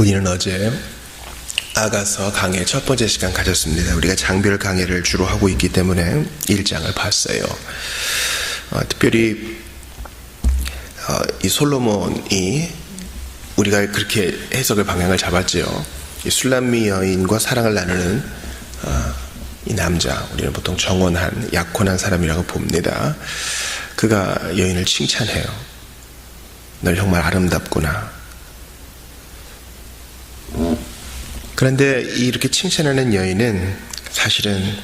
우리는 어제 아가서 강의 첫 번째 시간 가졌습니다. 우리가 장별 강의를 주로 하고 있기 때문에 1장을 봤어요. 특별히 이 솔로몬이 우리가 그렇게 해석의 방향을 잡았지요. 이 술람미 여인과 사랑을 나누는 이 남자, 우리는 보통 정원한 약혼한 사람이라고 봅니다. 그가 여인을 칭찬해요. 널 정말 아름답구나. 그런데 이렇게 칭찬하는 여인은 사실은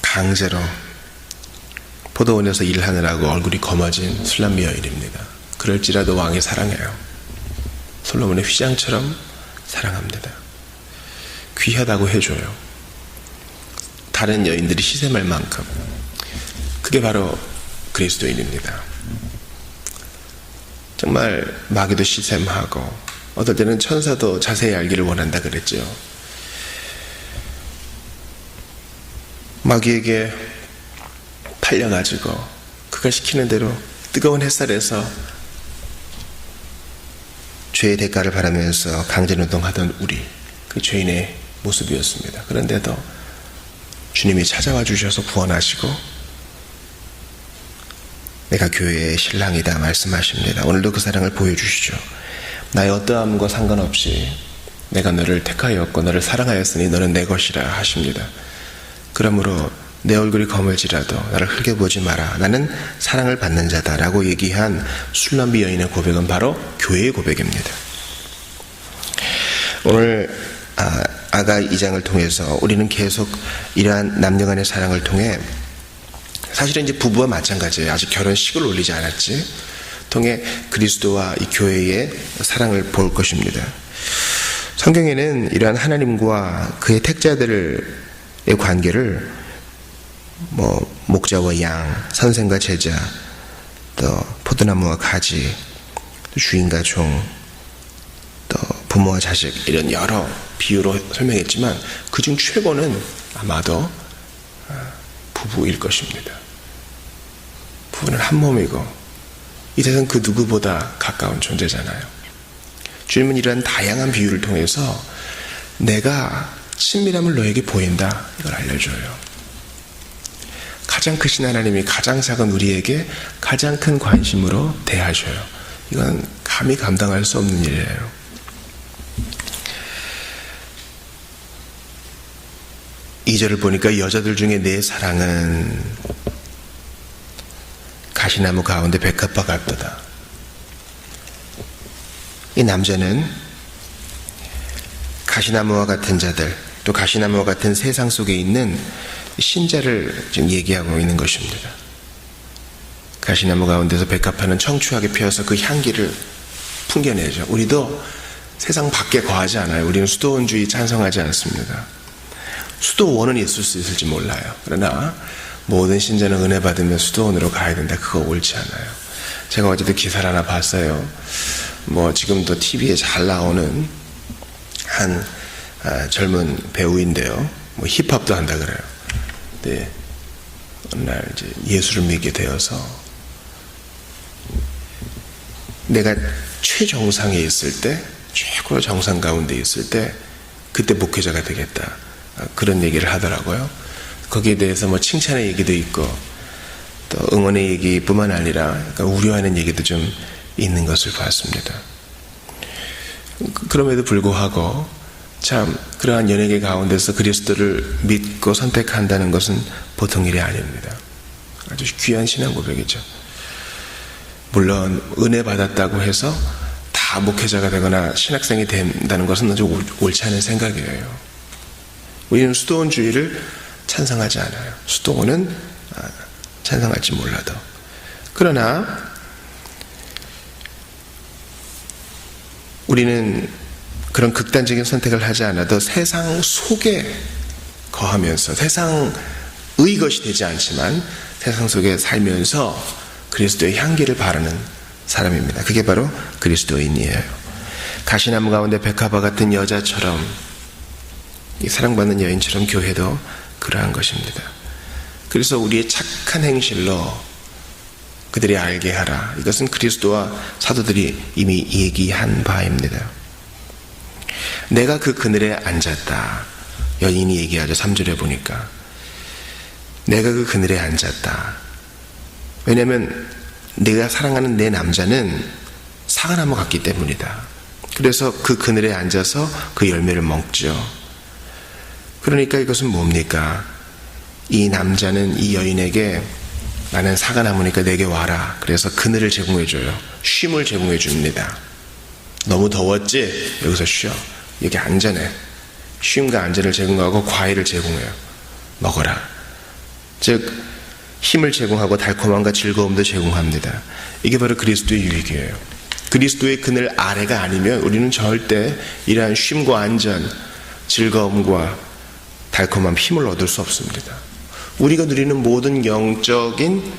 강제로 포도원에서 일하느라고 얼굴이 검어진 술람미 여인입니다. 그럴지라도 왕이 사랑해요. 솔로몬의 휘장처럼 사랑합니다. 귀하다고 해줘요. 다른 여인들이 시샘할 만큼. 그게 바로 그리스도인입니다. 정말 마귀도 시샘하고 어떨 때는 천사도 자세히 알기를 원한다 그랬죠. 마귀에게 팔려가지고 그가 시키는 대로 뜨거운 햇살에서 죄의 대가를 바라면서 강제노동하던 우리, 그 죄인의 모습이었습니다. 그런데도 주님이 찾아와 주셔서 구원하시고 내가 교회의 신랑이다 말씀하십니다. 오늘도 그 사랑을 보여주시죠. 나의 어떠함과 상관없이 내가 너를 택하였고 너를 사랑하였으니 너는 내 것이라 하십니다. 그러므로 내 얼굴이 검을지라도 나를 흙에 보지 마라. 나는 사랑을 받는 자다 라고 얘기한 술람미 여인의 고백은 바로 교회의 고백입니다. 오늘 아가 2장을 통해서 우리는 계속 이러한 남녀간의 사랑을 통해, 사실은 이제 부부와 마찬가지예요. 아직 결혼식을 올리지 않았지. 통해 그리스도와 이 교회의 사랑을 볼 것입니다. 성경에는 이러한 하나님과 그의 택자들의 관계를 목자와 양, 선생과 제자, 또 포도나무와 가지, 또 주인과 종, 또 부모와 자식, 이런 여러 비유로 설명했지만 그중 최고는 아마도 부부일 것입니다. 부부는 한 몸이고 이 세상 그 누구보다 가까운 존재잖아요. 주님은 이러한 다양한 비유를 통해서 내가 친밀함을 너에게 보인다, 이걸 알려줘요. 가장 크신 하나님이 가장 작은 우리에게 가장 큰 관심으로 대하셔요. 이건 감히 감당할 수 없는 일이에요. 이 절을 보니까 여자들 중에 내 사랑은 가시나무 가운데 백합화 같도다. 이 남자는 가시나무와 같은 자들, 또 가시나무와 같은 세상 속에 있는 신자를 지금 얘기하고 있는 것입니다. 가시나무 가운데서 백합화는 청초하게 피어서 그 향기를 풍겨내죠. 우리도 세상 밖에 거하지 않아요. 우리는 수도원주의 찬성하지 않습니다. 수도원은 있을 수 있을지 몰라요. 그러나 모든 신자는 은혜 받으면 수도원으로 가야 된다. 그거 옳지 않아요. 제가 어제도 기사를 하나 봤어요. 지금도 TV에 잘 나오는 한 젊은 배우인데요. 힙합도 한다 그래요. 근데 어느 날 이제 예수를 믿게 되어서 내가 최정상에 있을 때, 최고의 정상 가운데 있을 때 그때 목회자가 되겠다. 그런 얘기를 하더라고요. 거기에 대해서 칭찬의 얘기도 있고 또 응원의 얘기뿐만 아니라 우려하는 얘기도 좀 있는 것을 봤습니다. 그럼에도 불구하고 참 그러한 연예계 가운데서 그리스도를 믿고 선택한다는 것은 보통 일이 아닙니다. 아주 귀한 신앙 고백이죠. 물론 은혜 받았다고 해서 다 목회자가 되거나 신학생이 된다는 것은 아주 옳지 않은 생각이에요. 우리는 수도원주의를 찬성하지 않아요. 수도원은 찬성할지 몰라도. 그러나 우리는 그런 극단적인 선택을 하지 않아도 세상 속에 거하면서 세상의 것이 되지 않지만 세상 속에 살면서 그리스도의 향기를 바르는 사람입니다. 그게 바로 그리스도인이에요. 가시나무 가운데 백합화 같은 여자처럼, 이 사랑받는 여인처럼 교회도 그러한 것입니다. 그래서 우리의 착한 행실로 그들이 알게 하라. 이것은 그리스도와 사도들이 이미 얘기한 바입니다. 내가 그 그늘에 앉았다. 여인이 얘기하죠. 3절에 보니까. 내가 그 그늘에 앉았다. 왜냐하면 내가 사랑하는 내 남자는 사과나무 같기 때문이다. 그래서 그 그늘에 앉아서 그 열매를 먹죠. 그러니까 이것은 뭡니까? 이 남자는 이 여인에게 나는 사과나무니까 내게 와라. 그래서 그늘을 제공해줘요. 쉼을 제공해 줍니다. 너무 더웠지? 여기서 쉬어. 여기 안전해. 쉼과 안전을 제공하고 과일을 제공해요. 먹어라. 즉 힘을 제공하고 달콤함과 즐거움도 제공합니다. 이게 바로 그리스도의 유익이에요. 그리스도의 그늘 아래가 아니면 우리는 절대 이러한 쉼과 안전, 즐거움과 달콤함, 힘을 얻을 수 없습니다. 우리가 누리는 모든 영적인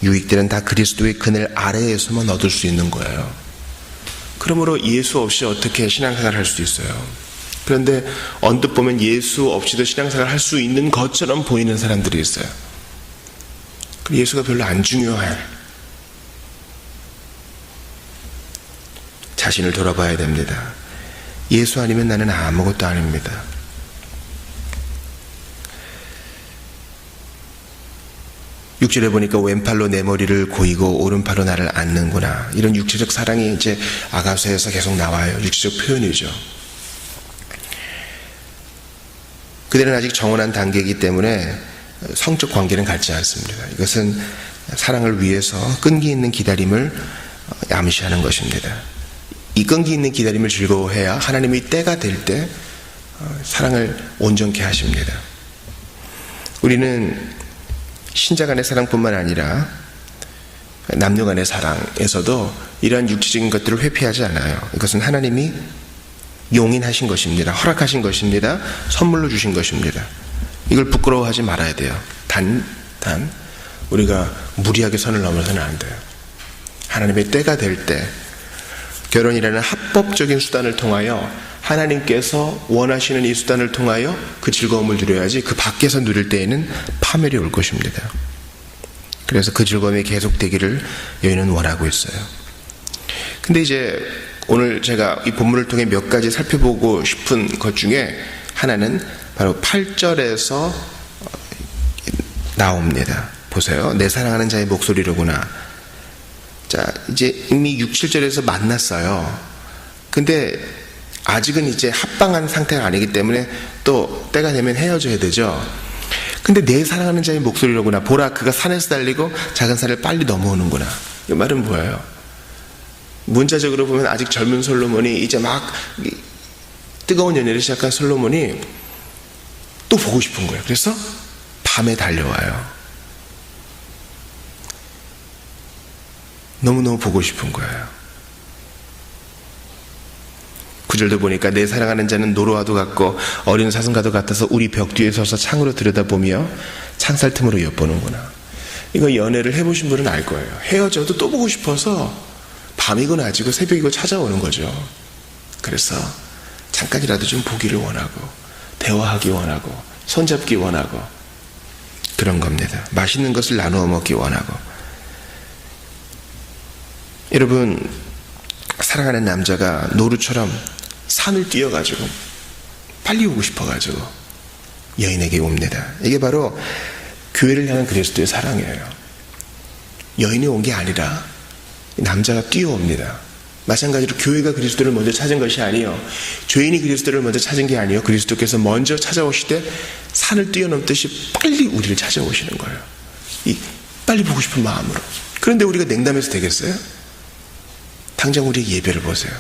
유익들은 다 그리스도의 그늘 아래에서만 얻을 수 있는 거예요. 그러므로 예수 없이 어떻게 신앙생활을 할 수 있어요? 그런데 언뜻 보면 예수 없이도 신앙생활을 할 수 있는 것처럼 보이는 사람들이 있어요. 예수가 별로 안 중요한, 자신을 돌아봐야 됩니다. 예수 아니면 나는 아무것도 아닙니다. 육절에 보니까 왼팔로 내 머리를 고이고 오른팔로 나를 안는구나. 이런 육체적 사랑이 이제 아가서에서 계속 나와요. 육체적 표현이죠. 그들은 아직 정혼한 단계이기 때문에 성적 관계는 갖지 않습니다. 이것은 사랑을 위해서 끈기 있는 기다림을 암시하는 것입니다. 이 끈기 있는 기다림을 즐거워해야 하나님이 때가 될 때 사랑을 온전케 하십니다. 우리는 신자 간의 사랑뿐만 아니라 남녀 간의 사랑에서도 이러한 육체적인 것들을 회피하지 않아요. 이것은 하나님이 용인하신 것입니다. 허락하신 것입니다. 선물로 주신 것입니다. 이걸 부끄러워하지 말아야 돼요. 단 우리가 무리하게 선을 넘어서는 안 돼요. 하나님의 때가 될 때 결혼이라는 합법적인 수단을 통하여 하나님께서 원하시는 이 수단을 통하여 그 즐거움을 누려야지 그 밖에서 누릴 때에는 파멸이 올 것입니다. 그래서 그 즐거움이 계속되기를 여인은 원하고 있어요. 근데 이제 오늘 제가 이 본문을 통해 몇 가지 살펴보고 싶은 것 중에 하나는 바로 8절에서 나옵니다. 보세요. 내 사랑하는 자의 목소리로구나. 자, 이제 이미 6, 7절에서 만났어요. 근데 아직은 이제 합방한 상태가 아니기 때문에 또 때가 되면 헤어져야 되죠. 근데 내 사랑하는 자의 목소리로구나. 보라, 그가 산에서 달리고 작은 산을 빨리 넘어오는구나. 이 말은 뭐예요? 문자적으로 보면 아직 젊은 솔로몬이 이제 막 뜨거운 연애를 시작한 솔로몬이 또 보고 싶은 거예요. 그래서 밤에 달려와요. 너무너무 보고 싶은 거예요. 9절도 보니까 내 사랑하는 자는 노루와도 같고 어린 사슴과도 같아서 우리 벽 뒤에 서서 창으로 들여다보며 창살 틈으로 엿보는구나. 이거 연애를 해보신 분은 알 거예요. 헤어져도 또 보고 싶어서 밤이고 낮이고 새벽이고 찾아오는 거죠. 그래서 잠깐이라도 좀 보기를 원하고 대화하기 원하고 손잡기 원하고 그런 겁니다. 맛있는 것을 나누어 먹기 원하고. 여러분, 사랑하는 남자가 노루처럼 산을 뛰어가지고 빨리 오고 싶어가지고 여인에게 옵니다. 이게 바로 교회를 향한 그리스도의 사랑이에요. 여인이 온 게 아니라 남자가 뛰어옵니다. 마찬가지로 교회가 그리스도를 먼저 찾은 것이 아니요, 죄인이 그리스도를 먼저 찾은 게 아니요, 그리스도께서 먼저 찾아오시되 산을 뛰어넘듯이 빨리 우리를 찾아오시는 거예요. 이 빨리 보고 싶은 마음으로. 그런데 우리가 냉담해서 되겠어요? 당장 우리의 예배를 보세요.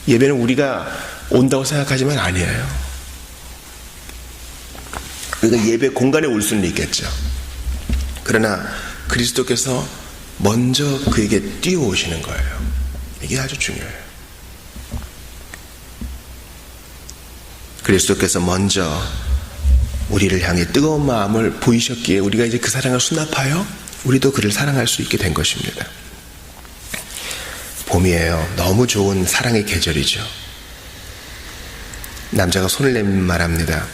예배는 우리가 온다고 생각하지만 아니에요. 우리가 예배 공간에 올 수는 있겠죠. 그러나 그리스도께서 먼저 그에게 뛰어오시는 거예요. 이게 아주 중요해요. 그리스도께서 먼저 우리를 향해 뜨거운 마음을 보이셨기에 우리가 이제 그 사랑을 수납하여 우리도 그를 사랑할 수 있게 된 것입니다. 봄이에요. 너무 좋은 사랑의 계절이죠. 남자가 손을 내밀면 말합니다.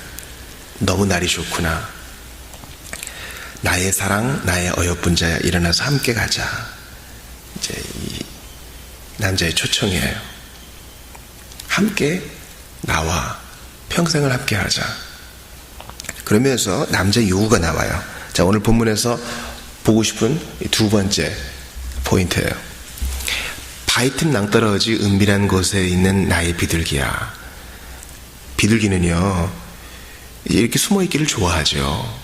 너무 날이 좋구나. 나의 사랑, 나의 어여쁜 자야, 일어나서 함께 가자. 이제 이 남자의 초청이에요. 함께 나와 평생을 함께 하자. 그러면서 남자의 요구가 나와요. 자, 오늘 본문에서 보고 싶은 두 번째 포인트예요. 바위 틈 낭떠러지 은밀한 곳에 있는 나의 비둘기야. 비둘기는요, 이렇게 숨어있기를 좋아하죠.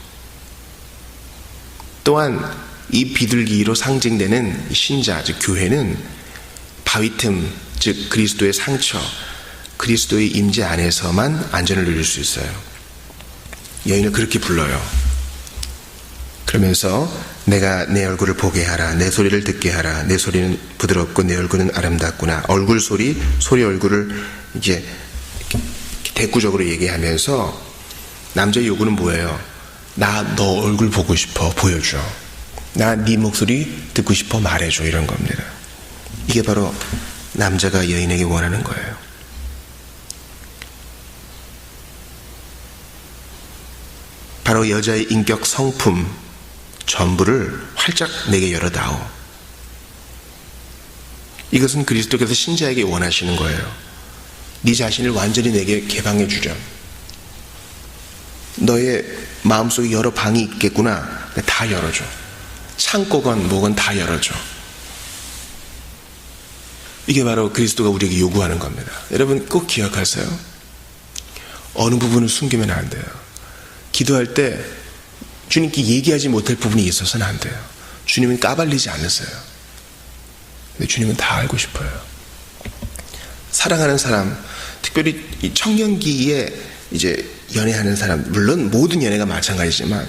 또한 이 비둘기로 상징되는 신자, 즉 교회는 바위 틈, 즉 그리스도의 상처, 그리스도의 임재 안에서만 안전을 누릴 수 있어요. 여인을 그렇게 불러요. 그러면서 내가 내 얼굴을 보게 하라, 내 소리를 듣게 하라, 내 소리는 부드럽고 내 얼굴은 아름답구나. 얼굴 소리 얼굴을 이제 대꾸적으로 얘기하면서 남자의 요구는 뭐예요? 나 너 얼굴 보고 싶어, 보여줘. 나 네 목소리 듣고 싶어, 말해줘. 이런 겁니다. 이게 바로 남자가 여인에게 원하는 거예요. 바로 여자의 인격, 성품 전부를 활짝 내게 열어다오. 이것은 그리스도께서 신자에게 원하시는 거예요. 네 자신을 완전히 내게 개방해 주렴. 너의 마음속에 여러 방이 있겠구나. 다 열어줘. 창고건 뭐건 다 열어줘. 이게 바로 그리스도가 우리에게 요구하는 겁니다. 여러분 꼭 기억하세요. 어느 부분을 숨기면 안 돼요. 기도할 때 주님께 얘기하지 못할 부분이 있어서는 안 돼요. 주님은 까발리지 않으세요. 근데 주님은 다 알고 싶어요. 사랑하는 사람, 특별히 이 청년기에 이제 연애하는 사람, 물론 모든 연애가 마찬가지지만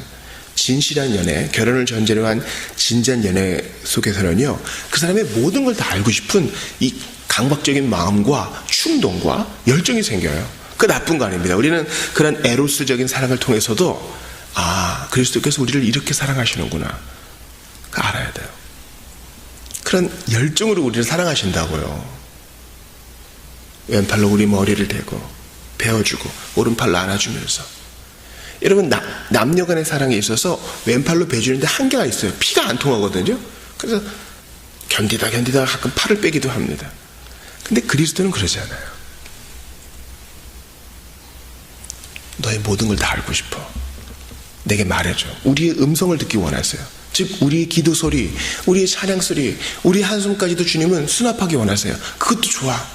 진실한 연애, 결혼을 전제로 한 진지한 연애 속에서는요, 그 사람의 모든 걸 다 알고 싶은 이 강박적인 마음과 충동과 열정이 생겨요. 그 나쁜 거 아닙니다. 우리는 그런 에로스적인 사랑을 통해서도 그리스도께서 우리를 이렇게 사랑하시는구나, 그거 알아야 돼요. 그런 열정으로 우리를 사랑하신다고요. 왼팔로 우리 머리를 대고 베어주고 오른팔로 안아주면서. 여러분 남녀 간의 사랑에 있어서 왼팔로 베주는데 한계가 있어요. 피가 안 통하거든요. 그래서 견디다 가끔 팔을 빼기도 합니다. 근데 그리스도는 그러지 않아요. 너의 모든 걸 다 알고 싶어. 내게 말해줘. 우리의 음성을 듣기 원하세요. 즉 우리의 기도 소리, 우리의 찬양 소리, 우리의 한숨까지도 주님은 수납하기 원하세요. 그것도 좋아.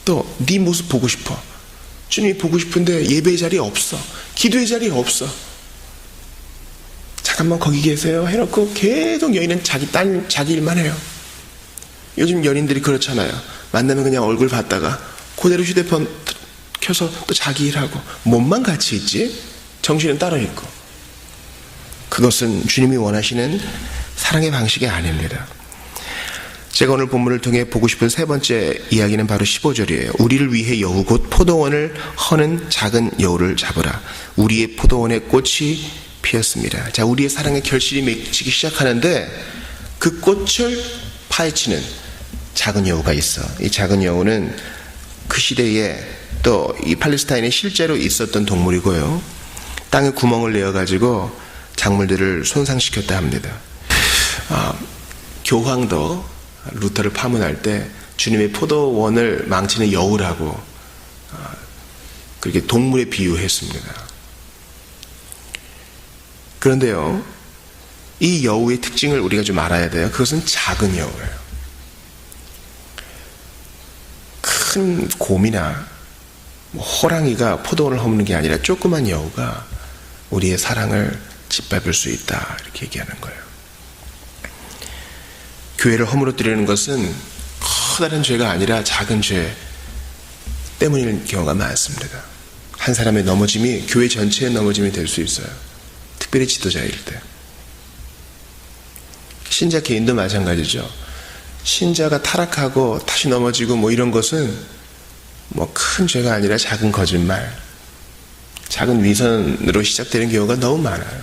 또 네 모습 보고 싶어. 주님이 보고 싶은데 예배의 자리에 없어. 기도의 자리에 없어. 잠깐만 거기 계세요 해놓고 계속 여인은 자기 일만 해요. 요즘 연인들이 그렇잖아요. 만나면 그냥 얼굴 봤다가 그대로 휴대폰 켜서 또 자기 일하고, 몸만 같이 있지 정신은 따로 있고. 그것은 주님이 원하시는 사랑의 방식이 아닙니다. 제가 오늘 본문을 통해 보고 싶은 세 번째 이야기는 바로 15절이에요. 우리를 위해 여우 곧 포도원을 허는 작은 여우를 잡으라. 우리의 포도원에 꽃이 피었습니다. 자, 우리의 사랑의 결실이 맺히기 시작하는데 그 꽃을 파헤치는 작은 여우가 있어. 이 작은 여우는 그 시대에 또 이 팔레스타인에 실제로 있었던 동물이고요. 땅에 구멍을 내어가지고 작물들을 손상시켰다 합니다. 교황도 루터를 파문할 때 주님의 포도원을 망치는 여우라고 그렇게 동물에 비유했습니다. 그런데요, 이 여우의 특징을 우리가 좀 알아야 돼요. 그것은 작은 여우예요. 큰 곰이나 호랑이가 포도원을 허무는 게 아니라 조그만 여우가 우리의 사랑을 짓밟을 수 있다, 이렇게 얘기하는 거예요. 교회를 허물어뜨리는 것은 커다란 죄가 아니라 작은 죄 때문인 경우가 많습니다. 한 사람의 넘어짐이 교회 전체의 넘어짐이 될 수 있어요. 특별히 지도자일 때. 신자 개인도 마찬가지죠. 신자가 타락하고 다시 넘어지고 이런 것은 큰 죄가 아니라 작은 거짓말, 작은 위선으로 시작되는 경우가 너무 많아요.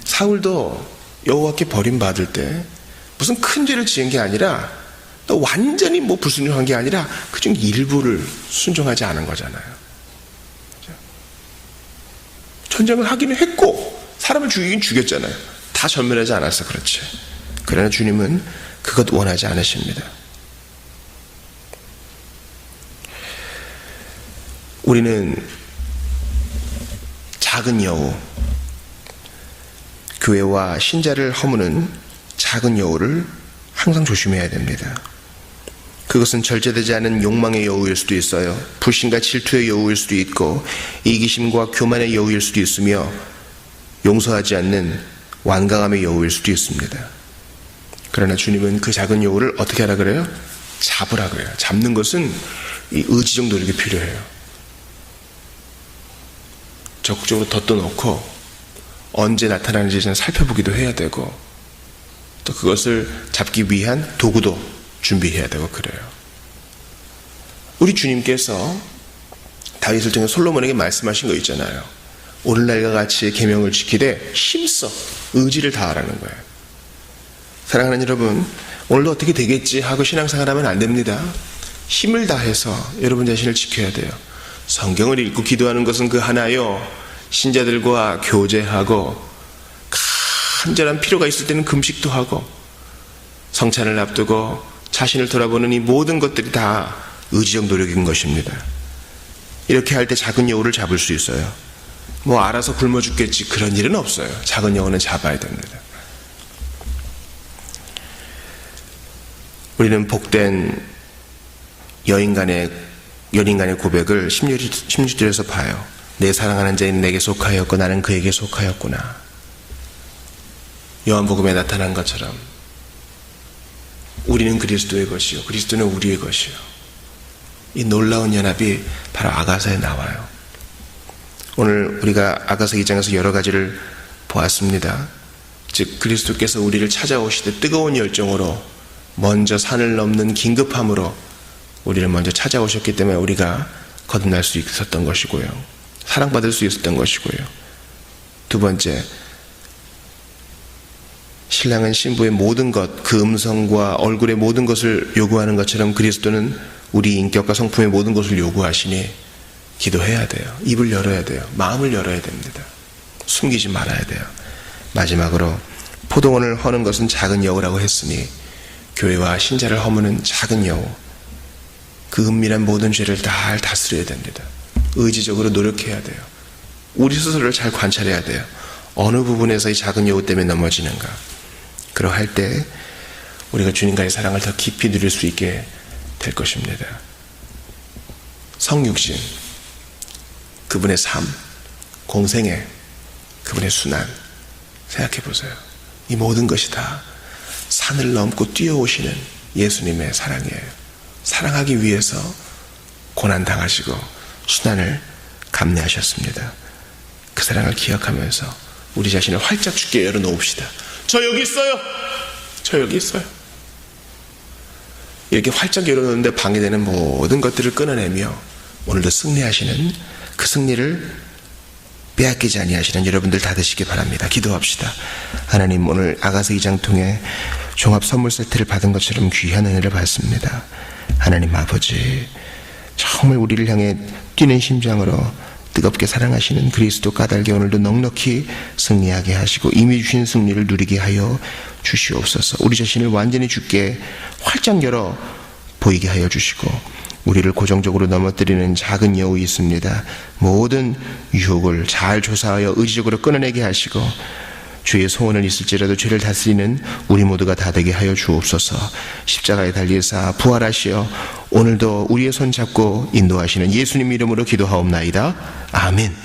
사울도 여호와께 버림받을 때 무슨 큰 죄를 지은 게 아니라, 또 완전히 불순종한 게 아니라 그중 일부를 순종하지 않은 거잖아요. 전쟁을 하기는 했고 사람을 죽이긴 죽였잖아요. 다 전멸하지 않았어. 그렇지. 그러나 주님은 그것 원하지 않으십니다. 우리는 작은 여우, 교회와 신자를 허무는 작은 여우를 항상 조심해야 됩니다. 그것은 절제되지 않은 욕망의 여우일 수도 있어요. 불신과 질투의 여우일 수도 있고, 이기심과 교만의 여우일 수도 있으며, 용서하지 않는 완강함의 여우일 수도 있습니다. 그러나 주님은 그 작은 여우를 어떻게 하라 그래요? 잡으라 그래요. 잡는 것은 이 의지적 노력이 필요해요. 적극적으로 덧떠놓고 언제 나타나는지 살펴보기도 해야 되고, 또 그것을 잡기 위한 도구도 준비해야 되고 그래요. 우리 주님께서 다윗을 통해 솔로몬에게 말씀하신 거 있잖아요. 오늘날과 같이 계명을 지키되 힘써 의지를 다하라는 거예요. 사랑하는 여러분, 오늘도 어떻게 되겠지 하고 신앙생활하면 안 됩니다. 힘을 다해서 여러분 자신을 지켜야 돼요. 성경을 읽고 기도하는 것은 그 하나요. 신자들과 교제하고, 간절한 필요가 있을 때는 금식도 하고, 성찬을 앞두고 자신을 돌아보는 이 모든 것들이 다 의지적 노력인 것입니다. 이렇게 할 때 작은 여우를 잡을 수 있어요. 뭐 알아서 굶어 죽겠지, 그런 일은 없어요. 작은 여우는 잡아야 됩니다. 우리는 복된 연인 간의 고백을 16절에서 봐요. 내 사랑하는 자인 내게 속하였고 나는 그에게 속하였구나. 요한복음에 나타난 것처럼 우리는 그리스도의 것이요 그리스도는 우리의 것이요. 이 놀라운 연합이 바로 아가서에 나와요. 오늘 우리가 아가서 2장에서 여러 가지를 보았습니다. 즉 그리스도께서 우리를 찾아오시되 뜨거운 열정으로 먼저 산을 넘는 긴급함으로 우리를 먼저 찾아오셨기 때문에 우리가 거듭날 수 있었던 것이고요. 사랑받을 수 있었던 것이고요. 두 번째, 신랑은 신부의 모든 것, 그 음성과 얼굴의 모든 것을 요구하는 것처럼 그리스도는 우리 인격과 성품의 모든 것을 요구하시니 기도해야 돼요. 입을 열어야 돼요. 마음을 열어야 됩니다. 숨기지 말아야 돼요. 마지막으로 포도원을 허는 것은 작은 여우라고 했으니 교회와 신자를 허무는 작은 여우, 그 은밀한 모든 죄를 다 다스려야 됩니다. 의지적으로 노력해야 돼요. 우리 스스로를 잘 관찰해야 돼요. 어느 부분에서 이 작은 여우 때문에 넘어지는가. 그러할 때 우리가 주님과의 사랑을 더 깊이 누릴 수 있게 될 것입니다. 성육신, 그분의 삶, 공생애, 그분의 순환 생각해 보세요. 이 모든 것이 다 산을 넘고 뛰어오시는 예수님의 사랑이에요. 사랑하기 위해서 고난당하시고 순환을 감내하셨습니다. 그 사랑을 기억하면서 우리 자신을 활짝 주께 열어놓읍시다. 저 여기 있어요. 저 여기 있어요. 이렇게 활짝 열어놓는데 방해되는 모든 것들을 끊어내며 오늘도 승리하시는 그 승리를 빼앗기지 아니하시는 여러분들 다 되시기 바랍니다. 기도합시다. 하나님, 오늘 아가서 2장 통해 종합 선물 세트를 받은 것처럼 귀한 은혜를 받습니다. 하나님 아버지, 정말 우리를 향해 뛰는 심장으로 뜨겁게 사랑하시는 그리스도 까닭에 오늘도 넉넉히 승리하게 하시고 이미 주신 승리를 누리게 하여 주시옵소서. 우리 자신을 완전히 주께 활짝 열어 보이게 하여 주시고 우리를 고정적으로 넘어뜨리는 작은 여우 있습니다. 모든 유혹을 잘 조사하여 의지적으로 끊어내게 하시고 주의 소원은 있을지라도 죄를 다스리는 우리 모두가 다 되게 하여 주옵소서. 십자가에 달리사 부활하시어 오늘도 우리의 손 잡고 인도하시는 예수님 이름으로 기도하옵나이다. 아멘.